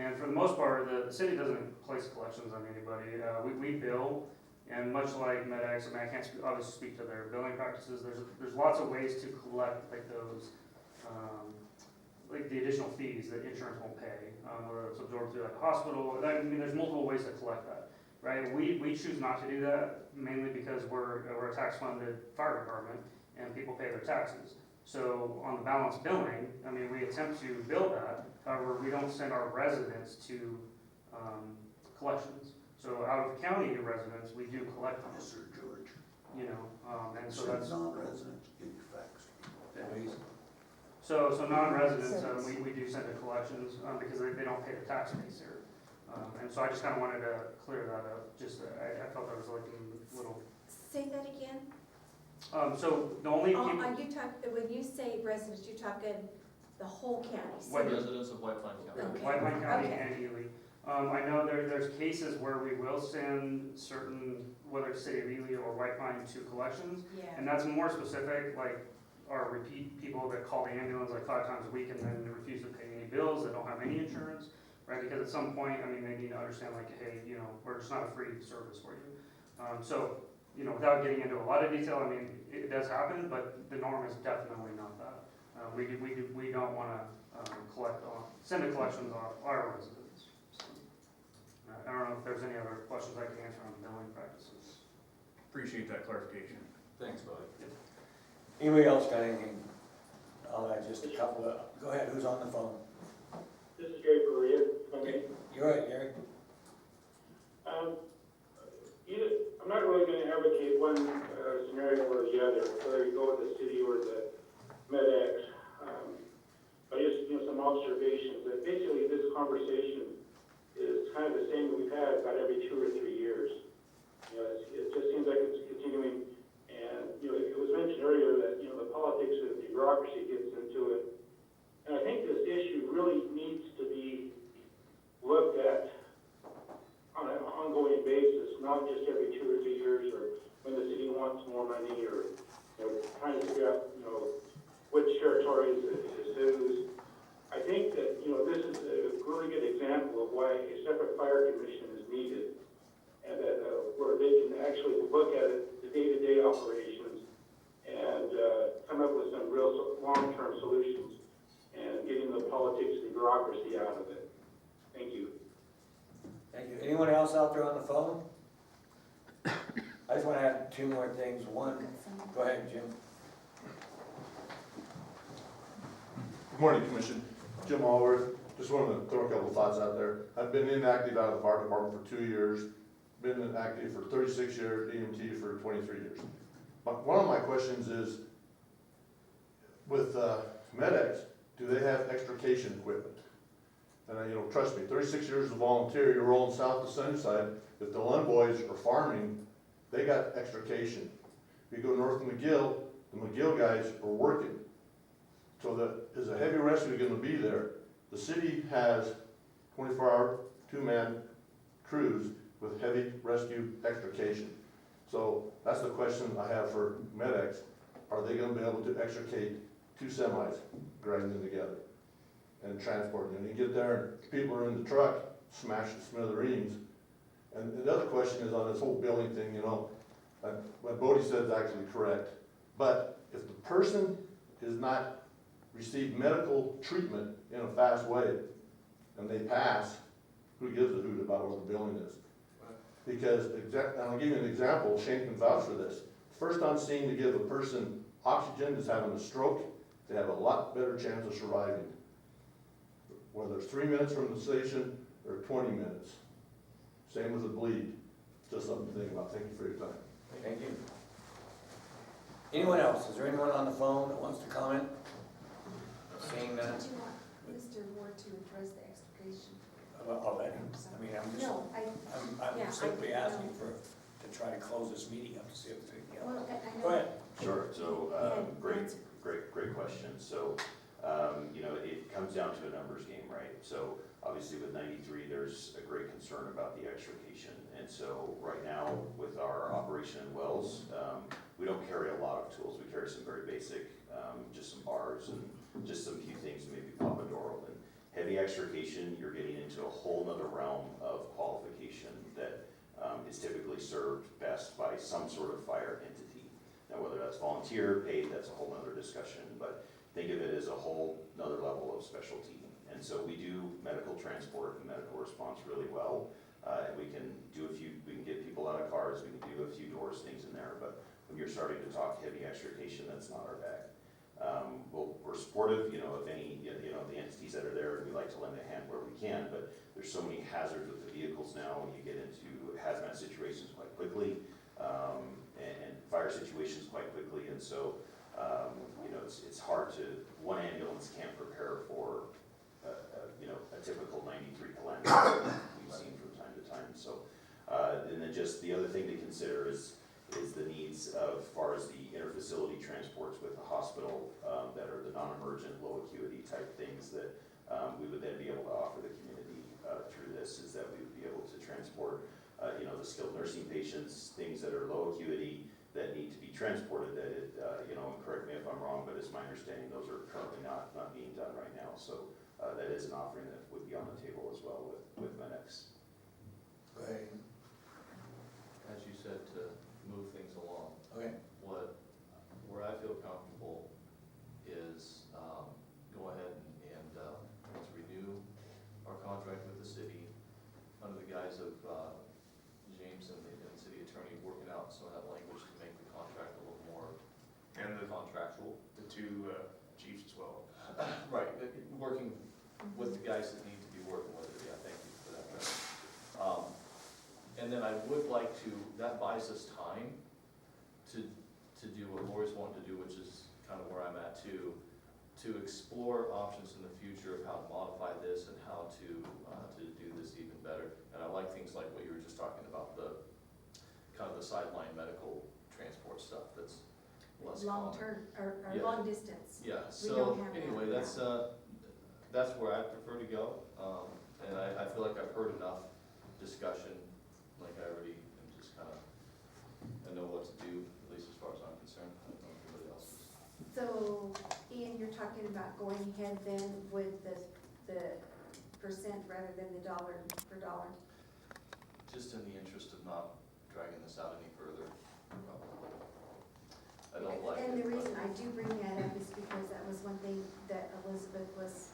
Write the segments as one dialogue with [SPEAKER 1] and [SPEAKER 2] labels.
[SPEAKER 1] And for the most part, the city doesn't place collections on anybody. We bill, and much like MedX, I mean, I can't obviously speak to their billing practices. There's lots of ways to collect like those, like the additional fees that insurance won't pay, whether it's absorbed through like a hospital. I mean, there's multiple ways to collect that, right? We choose not to do that mainly because we're a tax-funded fire department, and people pay their taxes. So on the balance billing, I mean, we attempt to bill that. However, we don't send our residents to collections. So out of county residents, we do collect them.
[SPEAKER 2] Yes, sir, George.
[SPEAKER 1] You know, and so that's
[SPEAKER 2] Non-residents, get your facts.
[SPEAKER 1] yeah. So non-residents, we do send to collections because they don't pay the tax base here. And so I just kind of wanted to clear that up. Just I felt that was like a little.
[SPEAKER 3] Say that again.
[SPEAKER 1] So the only people.
[SPEAKER 3] Are you talking, when you say residents, you're talking the whole county?
[SPEAKER 1] White
[SPEAKER 4] residents of White Pine County.
[SPEAKER 3] Okay.
[SPEAKER 1] White Pine County
[SPEAKER 3] Okay.
[SPEAKER 1] and Ely. I know there's cases where we will send certain, whether it's City of Ely or White Pine, to collections,
[SPEAKER 3] Yeah.
[SPEAKER 1] and that's more specific, like our repeat people that call the ambulance like 5 times a week and then refuse to pay any bills, that don't have any insurance, right? Because at some point, I mean, they need to understand like, hey, you know, we're just not a free service for you. So, you know, without getting into a lot of detail, I mean, it does happen, but the norm is definitely not that. We don't want to send a collections on our residents. So, I don't know if there's any other questions I can answer on billing practices.
[SPEAKER 5] Appreciate that clarification.
[SPEAKER 4] Thanks, Bobby.
[SPEAKER 6] Anybody else got anything? I'll add just a couple of, go ahead, who's on the phone?
[SPEAKER 7] This is Gary Correa. Okay.
[SPEAKER 6] You're right, Gary.
[SPEAKER 7] I'm not really going to advocate one scenario or the other, whether you go with the city or the MedX. But just some observations that basically this conversation is kind of the same that we've had about every 2 or 3 years. You know, it just seems like it's continuing. And it was mentioned earlier that the politics of the bureaucracy gets into it. And I think this issue really needs to be looked at on an ongoing basis, not just every 2 or 3 years, or when the city wants more money, or trying to figure out which territories is whose. I think that this is a really good example of why a separate fire commission is needed, and that where they can actually look at it, the day-to-day operations, and come up with some real long-term solutions, and getting the politics and bureaucracy out of it. Thank you.
[SPEAKER 6] Thank you. Anyone else out there on the phone? I just want to add 2 more things. One, go ahead, Jim.
[SPEAKER 8] Good morning, Commission. Jim Allworth. Just wanted to throw a couple of thoughts out there. I've been inactive out of the fire department for 2 years, been inactive for 36 years, EMT for 23 years. But one of my questions is, with MedX, do they have extrication equipment? And trust me, 36 years as a volunteer, you're rolling south to Sunnyside. If the Lund boys are farming, they got extrication. If you go north to McGill, the McGill guys are working. So that is a heavy rescue going to be there. The city has 24-hour, 2-man crews with heavy rescue extrication. So that's the question I have for MedX. Are they going to be able to extricate 2 semis, grinding them together and transporting them? You get there and people are in the truck, smash the smithereens. And the other question is on this whole billing thing, what Bodie said is actually correct. But if the person is not received medical treatment in a fast way and they pass, who gives a hoot about what the billing is? Because, I'll give you an example, Shane can vouch for this. First on scene to give a person oxygen is having a stroke, they have a lot better chance of surviving. Whether it's 3 minutes from the station or 20 minutes. Same with a bleed. Just something to think about. Thank you for your time.
[SPEAKER 6] Thank you. Anyone else? Is there anyone on the phone that wants to comment? Seeing none?
[SPEAKER 3] Did you want Mr. Ward to address the extrication?
[SPEAKER 6] I'll let him. I mean, I'm just,
[SPEAKER 3] No,
[SPEAKER 6] I'm simply asking to try to close this meeting up to see if there's anything else.
[SPEAKER 3] well, I know.
[SPEAKER 6] Go ahead.
[SPEAKER 9] Sure. So
[SPEAKER 3] Yeah,
[SPEAKER 9] great question. So it comes down to a numbers game, right? So obviously with 93, there's a great concern about the extrication, and so right now with our operation in Wells, we don't carry a lot of tools. We carry some very basic, just some bars and just some few things, maybe pop a door open. Heavy extrication, you're getting into a realm of qualification that is typically served best by some sort of fire entity. Now, whether that's volunteer, paid, that's a whole nother discussion, but think of it as a whole nother level of specialty. And so we do medical transport and medical response really well. And we can get people out of cars, we can do a few doors, things in there, but when you're starting to talk heavy extrication, that's not our bag. We're supportive, of any, the entities that are there, and we like to lend a hand where we can, but there's so many hazards with the vehicles now, when you get into hazmat situations quite quickly, and fire situations quite quickly, and so, it's hard to, one ambulance can't prepare for, a typical 93 calamity that we've seen from time to time, so, and then just the other thing to consider is the needs of, as far as the interfacility transports with the hospital, that are the non-emergent, low acuity type things that we would then be able to offer the community through this, is that we would be able to transport, the skilled nursing patients, things that are low acuity that need to be transported, that it, and correct me if I'm wrong, but it's my understanding those are currently not being done right now, so that is an offering that would be on the table as well with MedX.
[SPEAKER 6] Go ahead.
[SPEAKER 4] As you said, to move things along,
[SPEAKER 6] Okay.
[SPEAKER 4] where I feel comfortable is, go ahead and let's renew our contract with the city under the guise of, James and the city attorney working out some of that language to make the contract a little more
[SPEAKER 5] And the
[SPEAKER 4] contractual.
[SPEAKER 5] two chiefs as well.
[SPEAKER 4] Right, working with the guys that need to be working with it, yeah, thank you for that, Brett. And then I would like to, that buys us time to do what Lori's wanting to do, which is kind of where I'm at too, to explore options in the future of how to modify this and how to do this even better. And I like things like what you were just talking about, the kind of the sideline medical transport stuff that's less common.
[SPEAKER 3] Long-term, or
[SPEAKER 4] Yeah.
[SPEAKER 3] long distance.
[SPEAKER 4] Yeah,
[SPEAKER 3] We
[SPEAKER 4] so
[SPEAKER 3] don't have that
[SPEAKER 4] anyway, that's where I prefer to go. And I feel like I've heard enough discussion, like I already am just kind of, I know what to do, at least as far as I'm concerned. I don't know if everybody else is.
[SPEAKER 3] So, Ian, you're talking about going ahead then with the percent rather than the dollar per dollar?
[SPEAKER 4] Just in the interest of not dragging this out any further, probably. I don't like it.
[SPEAKER 3] And the
[SPEAKER 4] but-
[SPEAKER 3] reason I do bring that up is because that was one thing that Elizabeth was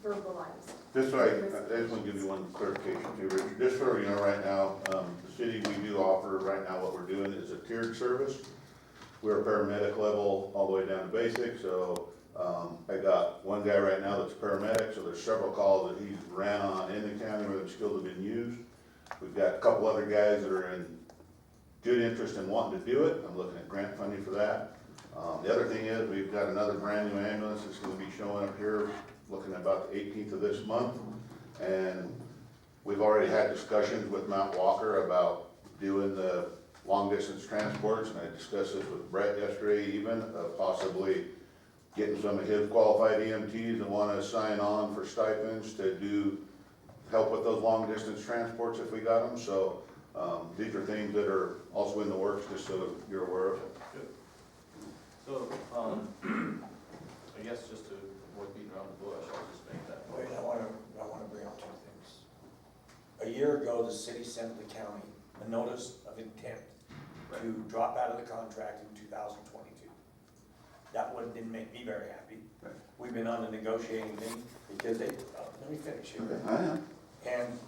[SPEAKER 3] verbalized.
[SPEAKER 8] Just so I just want to give you one clarification too, Richard. Just so you know, right now, the city, we do offer, right now what we're doing is a tiered service. We're a paramedic level all the way down to basic, so I got one guy right now that's a paramedic, so there's several calls that he's ran on in the county where the skills have been used. We've got a couple other guys that are in good interest in wanting to do it. I'm looking at grant funding for that. The other thing is, we've got another brand new ambulance that's gonna be showing up here, looking at about the 18th of this month. And we've already had discussions with Mount Walker about doing the long distance transports, and I discussed this with Brett yesterday even, possibly getting some of his qualified EMTs that wanna sign on for stipends to help with those long distance transports if we got them. So these are things that are also in the works, just so you're aware of it.
[SPEAKER 4] So, I guess just to avoid beating around the bush, I'll just make that.
[SPEAKER 6] Wait, I wanna bring up two things. A year ago, the city sent the county a notice of intent to drop out of the contract in 2022. That one didn't make me very happy.
[SPEAKER 2] Right.
[SPEAKER 6] We've been on a negotiating thing because let me finish here.
[SPEAKER 2] I am.
[SPEAKER 6] And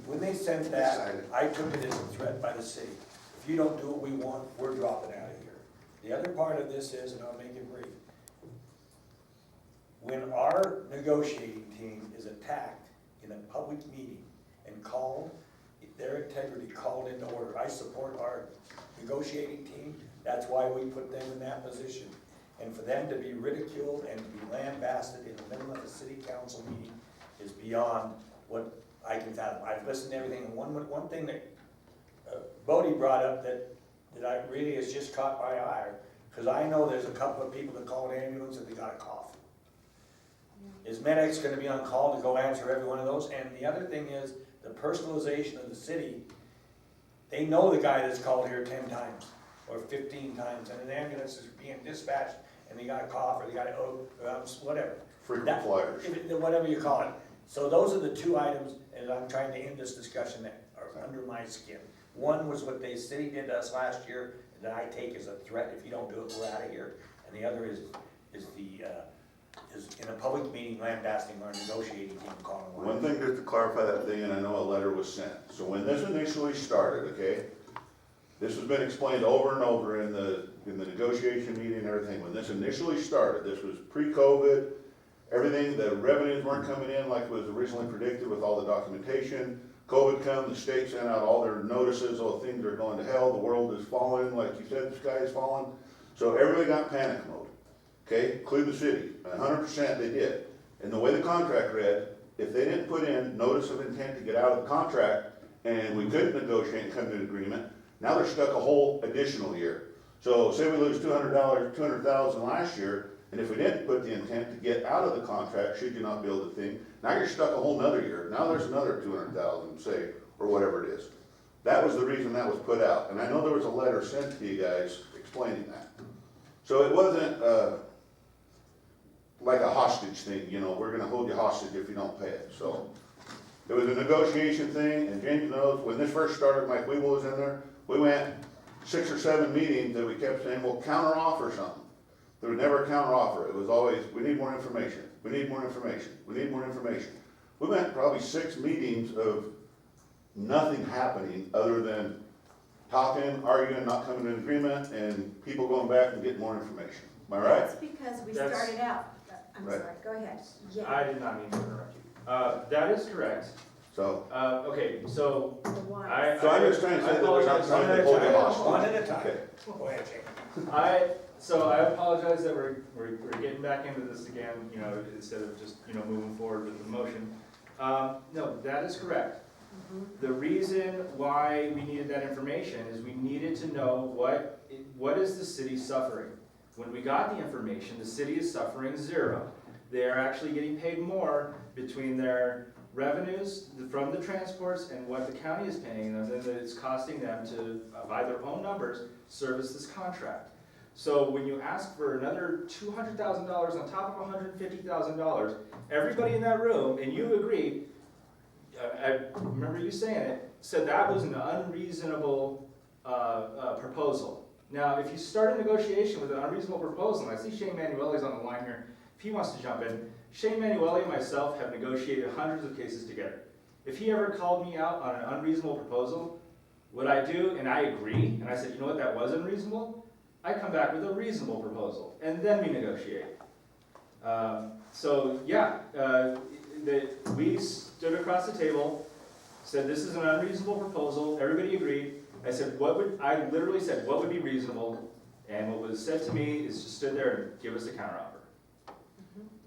[SPEAKER 6] when they sent that, I took it as a threat by the city. If you don't do what we want, we're dropping out of here. The other part of this is, and I'll make it brief, when our negotiating team is attacked in a public meeting and called, their integrity called into order. I support our negotiating team, that's why we put them in that position. And for them to be ridiculed and to be lambasted in the middle of a city council meeting is beyond what I can fathom. I've listened to everything, and one thing that Bodie brought up that I really has just caught my eye, because I know there's a couple of people that call an ambulance and they got a cough. Is MedX gonna be on call to go answer every one of those? And the other thing is, the personalization of the city, they know the guy that's called here 10 times or 15 times, and an ambulance is being dispatched and they got a cough or they got a, whatever.
[SPEAKER 8] Frequent
[SPEAKER 6] That-
[SPEAKER 8] flyers.
[SPEAKER 6] Whatever you call it. So those are the two items, and I'm trying to end this discussion that are under my skin. One was what the city did to us last year, that I take as a threat, if you don't do it, we're out of here. And the other is in a public meeting lambasting our negotiating team, calling
[SPEAKER 8] One thing just to clarify that thing, and I know a letter was sent. So when this initially started, okay, this has been explained over and over in the negotiation meeting and everything. When this initially started, this was pre-COVID, everything, the revenues weren't coming in like was originally predicted with all the documentation. COVID come, the state sent out all their notices, oh, things are going to hell, the world is falling, like you said, the sky is falling. So everybody got panic mode, okay, including the city, 100% they did. And the way the contract read, if they didn't put in notice of intent to get out of the contract, and we couldn't negotiate and come to an agreement, now they're stuck a whole additional year. So say we lose $200,000 last year, and if we didn't put the intent to get out of the contract, should you not build the thing, now you're stuck a whole nother year. Now there's another 200,000, say, or whatever it is. That was the reason that was put out. And I know there was a letter sent to you guys explaining that. So it wasn't like a hostage thing, you know, we're gonna hold you hostage if you don't pay it. So it was a negotiation thing, and James knows, when this first started, Mike Weeble was in there, we went 6 or 7 meetings that we kept saying, well, counter offer something. There was never a counter offer. It was always, we need more information. We need more information. We need more information. We went probably 6 meetings of nothing happening other than talking, arguing, not coming to an agreement, and people going back and getting more information. Am I right?
[SPEAKER 3] That's because we
[SPEAKER 1] That's-
[SPEAKER 3] started out, I'm
[SPEAKER 8] Right.
[SPEAKER 3] sorry, go ahead. Yeah,
[SPEAKER 5] I did not mean to interrupt you. That is correct.
[SPEAKER 8] So,
[SPEAKER 5] Okay, so
[SPEAKER 3] the one.
[SPEAKER 8] so I'm just trying to say that we're not trying to hold you hostage.
[SPEAKER 6] One at a time.
[SPEAKER 8] Okay.
[SPEAKER 6] Go ahead, Jake.
[SPEAKER 5] I apologize that we're getting back into this again, you know, instead of just, you know, moving forward with the motion. No, that is correct.
[SPEAKER 3] Mhm.
[SPEAKER 5] The reason why we needed that information is we needed to know what is the city suffering. When we got the information, the city is suffering 0. They are actually getting paid more between their revenues from the transports and what the county is paying them, than it's costing them to, by their own numbers, service this contract. So when you ask for another $200,000 on top of $150,000, everybody in that room, and you agreed, I remember you saying it, said that was an unreasonable proposal. Now, if you start a negotiation with an unreasonable proposal, and I see Shane Manueli's on the line here, if he wants to jump in, Shane Manueli and myself have negotiated hundreds of cases together. If he ever called me out on an unreasonable proposal, what I do, and I agree, and I said, you know what, that was unreasonable, I come back with a reasonable proposal, and then we negotiate. We stood across the table, said this is an unreasonable proposal, everybody agreed. I literally said, what would be reasonable? And what was said to me is just stood there and give us a counteroffer.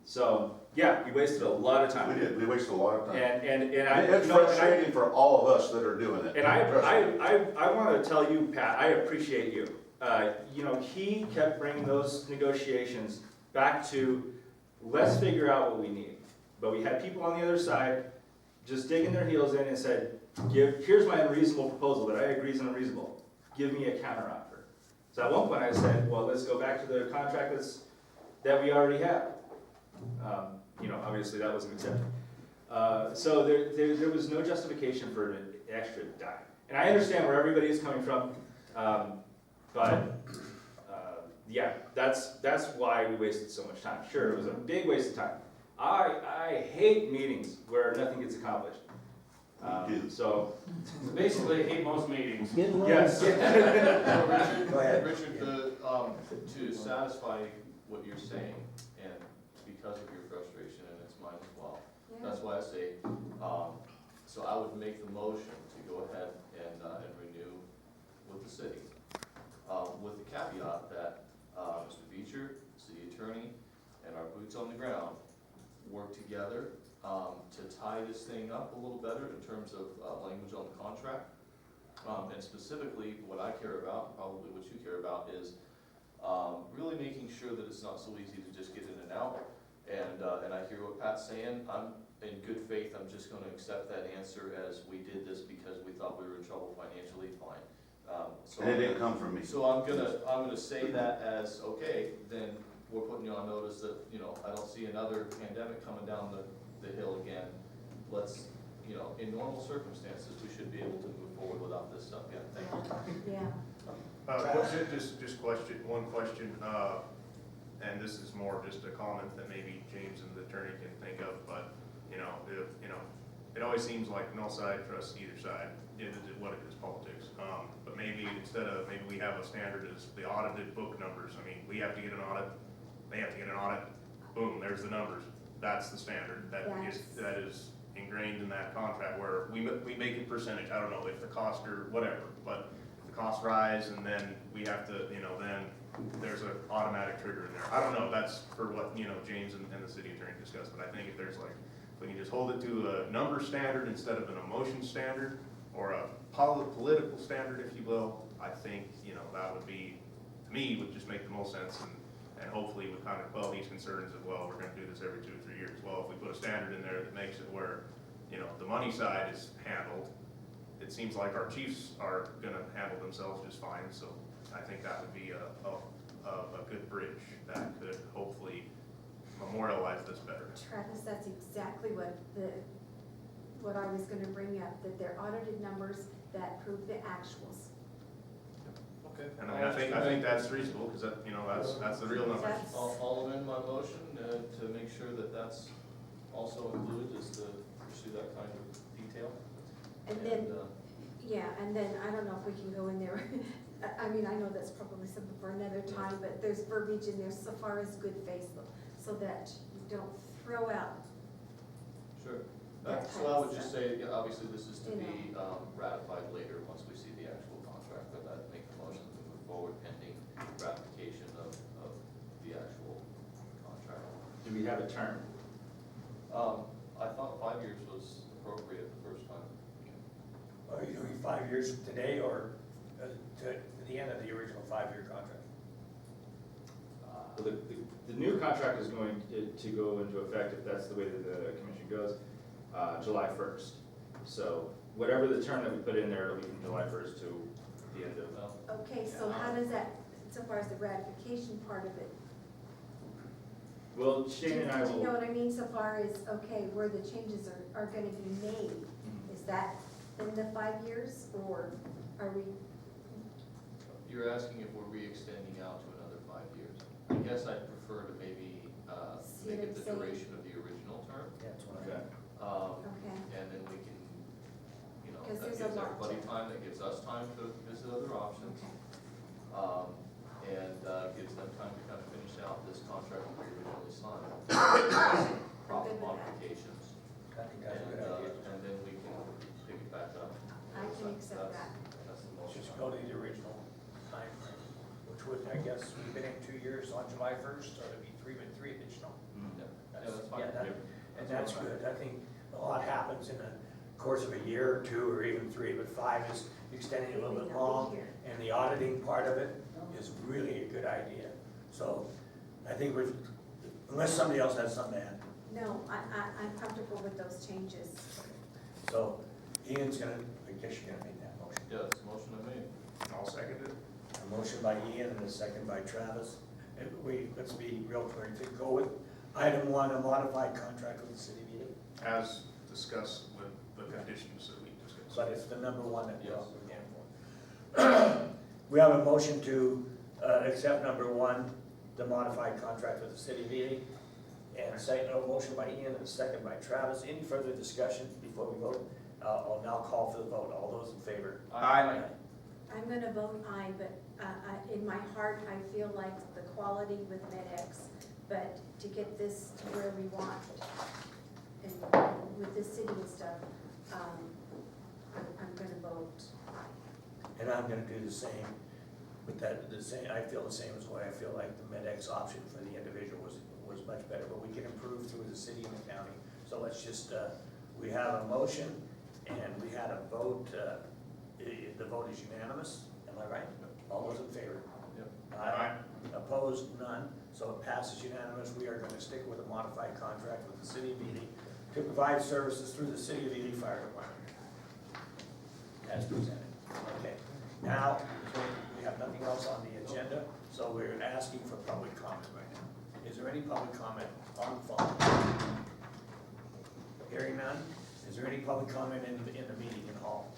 [SPEAKER 5] So, yeah, we wasted a lot of time.
[SPEAKER 8] We did, we wasted a lot of time.
[SPEAKER 5] And
[SPEAKER 8] It's frustrating for all of us that are doing it.
[SPEAKER 5] And I want to tell you, Pat, I appreciate you. He kept bringing those negotiations back to, let's figure out what we need. But we had people on the other side just digging their heels in and said, here's my unreasonable proposal that I agree is unreasonable. Give me a counteroffer. So at one point I said, well, let's go back to the contract that we already have. Obviously that wasn't accepted. So there was no justification for an extra dime. And I understand where everybody is coming from, that's why we wasted so much time. Sure, it was a big waste of time. I hate meetings where nothing gets accomplished. So
[SPEAKER 1] Basically, I hate most meetings.
[SPEAKER 5] yes.
[SPEAKER 6] Go ahead.
[SPEAKER 4] Richard, to satisfy what you're saying, and because of your frustration, and it's mine as well,
[SPEAKER 3] Yeah.
[SPEAKER 4] that's why I say, so I would make the motion to go ahead and renew with the city, with the caveat that Mr. Beecher, city attorney, and our boots on the ground work together to tie this thing up a little better in terms of language on the contract. And specifically, what I care about, probably what you care about, is really making sure that it's not so easy to just get in and out. And I hear what Pat's saying. I'm in good faith. I'm just going to accept that answer as we did this because we thought we were in trouble financially. Fine.
[SPEAKER 8] And it didn't come from me.
[SPEAKER 4] So I'm gonna say that as, okay, then we're putting you on notice that, I don't see another pandemic coming down the hill again, let's, you know, in normal circumstances, we should be able to move forward without this stuff yet. Thank you.
[SPEAKER 3] Yeah,
[SPEAKER 10] One question, and this is more just a comment that maybe James and the attorney can think of, but, it always seems like no side trusts either side, it is what it is, politics. But maybe maybe we have a standard as the audited book numbers, I mean, we have to get an audit, they have to get an audit, boom, there's the numbers. That's the standard, that is ingrained in that contract, where we make a percentage, I don't know if the cost or whatever, but if the costs rise and then we have to, then there's an automatic trigger in there. I don't know, that's for what, James and the city attorney discussed, but I think if there's like, if we can just hold it to a number standard instead of an emotion standard, or a political standard, if you will, I think, that would be, to me, would just make the most sense, and hopefully would kind of quell these concerns of, well, we're gonna do this every 2 or 3 years. Well, if we put a standard in there that makes it where, the money side is handled, it seems like our chiefs are gonna handle themselves just fine, so I think that would be a good bridge that could hopefully memorialize this better.
[SPEAKER 3] Travis, that's exactly what I was gonna bring up, that they're audited numbers that prove the actuals.
[SPEAKER 4] Okay.
[SPEAKER 10] And I mean, I think that's reasonable, because that's the real numbers.
[SPEAKER 3] That's-
[SPEAKER 4] I'll amend my motion to make sure that that's also included, is to pursue that kind of detail.
[SPEAKER 3] And then, yeah, and then, I don't know if we can go in there, I mean, I know that's probably something for another time, but there's verbiage in there so far as good faith, so that you don't throw out.
[SPEAKER 4] Sure.
[SPEAKER 3] That
[SPEAKER 4] So
[SPEAKER 3] type
[SPEAKER 4] I
[SPEAKER 3] of
[SPEAKER 4] would just
[SPEAKER 3] stuff.
[SPEAKER 4] say, obviously, this is to
[SPEAKER 3] You
[SPEAKER 4] be ratified later, once we see the actual contract, but I'd make the motion to move forward pending ratification of the actual contract.
[SPEAKER 5] Do we have a term?
[SPEAKER 4] I thought 5 years was appropriate the first time.
[SPEAKER 6] Are you doing 5 years today, or to the end of the original 5-year contract?
[SPEAKER 5] Well, the new contract is going to go into effect, if that's the way that the commission goes, July 1st. So whatever the term that we put in there, it'll be from July 1st to the end of.
[SPEAKER 4] Well,
[SPEAKER 3] Okay, so how does that, so far as the ratification part of it?
[SPEAKER 5] Well, Shane and I
[SPEAKER 3] Do you know
[SPEAKER 5] will.
[SPEAKER 3] what I mean, so far as, okay, where the changes are gonna be made? Is that in the 5 years, or are we,
[SPEAKER 4] You're asking if we're re-extending out to another 5 years. I guess I'd prefer to maybe
[SPEAKER 3] See
[SPEAKER 4] make
[SPEAKER 3] what
[SPEAKER 4] it
[SPEAKER 3] I'm
[SPEAKER 4] the
[SPEAKER 3] saying?
[SPEAKER 4] duration of the original term.
[SPEAKER 6] That's what
[SPEAKER 5] Okay.
[SPEAKER 3] okay,
[SPEAKER 4] And then we can,
[SPEAKER 3] 'Cause
[SPEAKER 4] that
[SPEAKER 3] there's
[SPEAKER 4] gives
[SPEAKER 3] a lot
[SPEAKER 4] everybody
[SPEAKER 3] to-
[SPEAKER 4] time, that gives us time to visit other options.
[SPEAKER 3] okay.
[SPEAKER 4] And gives them time to kind of finish out this contract that we originally signed. Proper
[SPEAKER 3] with that.
[SPEAKER 4] modifications.
[SPEAKER 6] I think that's a good idea.
[SPEAKER 4] And then we can pick it back up.
[SPEAKER 3] I can accept
[SPEAKER 4] That's-
[SPEAKER 3] that.
[SPEAKER 4] That's the motion.
[SPEAKER 6] Just go to the original time frame, which would, I guess, we've been in 2 years on July 1st, so it'd be three additional.
[SPEAKER 4] Yeah, that's fine.
[SPEAKER 6] Yeah, that-
[SPEAKER 4] Yeah.
[SPEAKER 6] And that's good. I think a lot happens in the course of a year or 2 or even 3, but 5 is extending a little bit long. And the auditing part of it is really a good idea. So I think unless somebody else has something to add.
[SPEAKER 3] No, I'm comfortable with those changes.
[SPEAKER 6] So Ian's gonna, I guess you're gonna make that motion.
[SPEAKER 4] Yes, motion I made.
[SPEAKER 10] I'll second it.
[SPEAKER 6] A motion by Ian and a second by Travis. And let's be real clear, to go with item 1, a modified contract with the city of Ely.
[SPEAKER 10] As discussed with the conditions that we discussed.
[SPEAKER 6] But it's the number 1 that we're
[SPEAKER 4] Yes.
[SPEAKER 6] looking for. We have a motion to accept number 1, the modified contract with the city of Ely. And a motion by Ian and a second by Travis. Any further discussion before we vote? I'll now call for the vote. All those in favor?
[SPEAKER 10] Aye.
[SPEAKER 3] I'm gonna vote aye, but in my heart, I feel like the quality with MedX, but to get this to where we want, and with this city and stuff, I'm gonna vote aye.
[SPEAKER 6] And I'm gonna do the same. With that, I feel the same as what I feel like the MedX option for the individual was much better, but we can improve through the city and the county. So let's just, we have a motion and we had a vote, the vote is unanimous, am I right? All those in favor?
[SPEAKER 4] Yep.
[SPEAKER 6] Aye. Opposed, none, so it passes unanimous. We are gonna stick with a modified contract with the city of Ely to provide services through the city of Ely Fire Department. As presented. Okay, now, we have nothing else on the agenda, so we're asking for public comment right now. Is there any public comment on the phone? Hearing none, Is there any public comment in the meeting at all?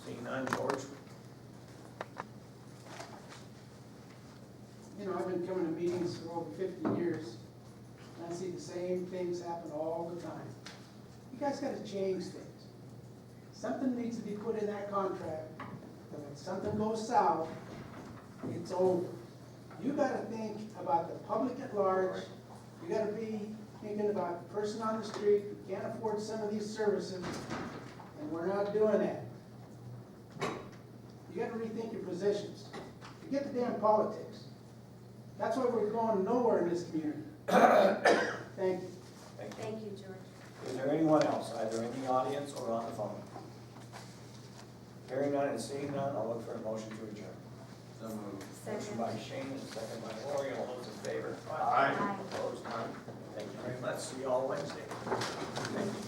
[SPEAKER 6] Seeing none, George?
[SPEAKER 11] You know, I've been coming to meetings for over 50 years, and I see the same things happen all the time. You guys gotta change things. Something needs to be put in that contract, that when something goes south, it's over. You gotta think about the public at large, you gotta be thinking about the person on the street who can't afford some of these services, and we're not doing that. You gotta rethink your positions. Forget the damn politics. That's why we're going nowhere in this community. Thank you.
[SPEAKER 3] Thank you, George.
[SPEAKER 6] Is there anyone else, either in the audience or on the phone? Hearing none and seeing none, I'll look for a motion to adjourn.
[SPEAKER 9] So moved.
[SPEAKER 6] Motion by Shane and second by Lori, all those in favor?
[SPEAKER 3] Aye.
[SPEAKER 6] Opposed, none? Thank you very much, see you all Wednesday. Thank you.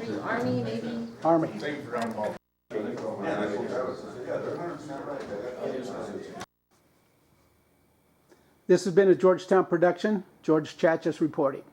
[SPEAKER 6] Jim,
[SPEAKER 3] Army, Navy?
[SPEAKER 11] Army.
[SPEAKER 8] Thank you for having me.
[SPEAKER 11] This has been a Georgetown production. George Chachas reporting.